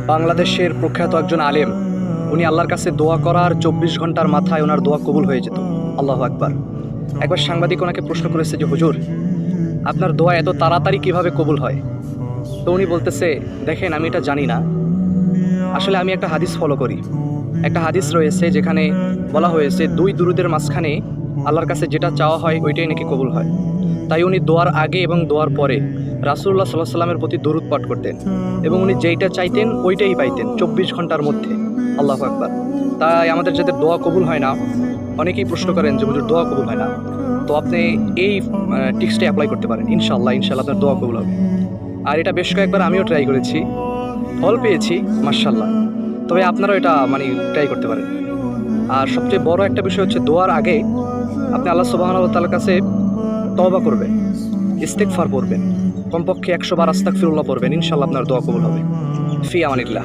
বাংলাদেশের প্রখ্যাত একজন আলেম, উনি আল্লাহর কাছে দোয়া করার 24 ঘন্টার মাথায় ওনার দোয়া কবুল হয়ে যেত। আল্লাহু আকবার। একবার সাংবাদিক ওনাকে প্রশ্ন করেছে যে হুজুর, আপনার দোয়া এত তাড়াতাড়ি কিভাবে কবুল হয়? তো উনি বলতেছে, দেখেন আমি এটা জানি না, আসলে আমি একটা হাদিস ফলো করি। একটা হাদিস রয়েছে যেখানে বলা হয়েছে 2 দুরুদের মাঝখানে আল্লাহর কাছে যেটা চাওয়া হয় ওইটাই নাকি কবুল হয়। তাই উনি দোয়ার আগে এবং দোয়ার পরে রাসূলুল্লাহ সাল্লাল্লাহু আলাইহি সাল্লামের প্রতি দরুদ পাঠ করতেন এবং উনি যেইটা চাইতেন ওইটাই পাইতেন 24 ঘন্টার মধ্যে। আল্লাহু আকবার। তাই আমাদের যাদের দোয়া কবুল হয় না, অনেকেই প্রশ্ন করেন যে হুজুর দোয়া কবুল হয় না, তো আপনি এই টিক্সটা অ্যাপ্লাই করতে পারেন। ইনশাআল্লাহ আপনার দোয়া কবুল হবে। আর এটা বেশ কয়েকবার আমিও ট্রাই করেছি, ফল পেয়েছি মাশাআল্লাহ। তবে আপনারাও এটা ট্রাই করতে পারেন। আর সবচেয়ে বড় একটা বিষয় হচ্ছে দোয়ার আগে আপনি আল্লাহ সুবহানাহু ওয়া তাআলার কাছে তওবা করবেন, ইস্তিগফার পড়বেন, কমপক্ষে 100 বার আস্তাগফিরুল্লাহ পড়বেন। ইনশাআল্লাহ আপনার দোয়া কবুল হবে। ফি আমানিল্লাহ।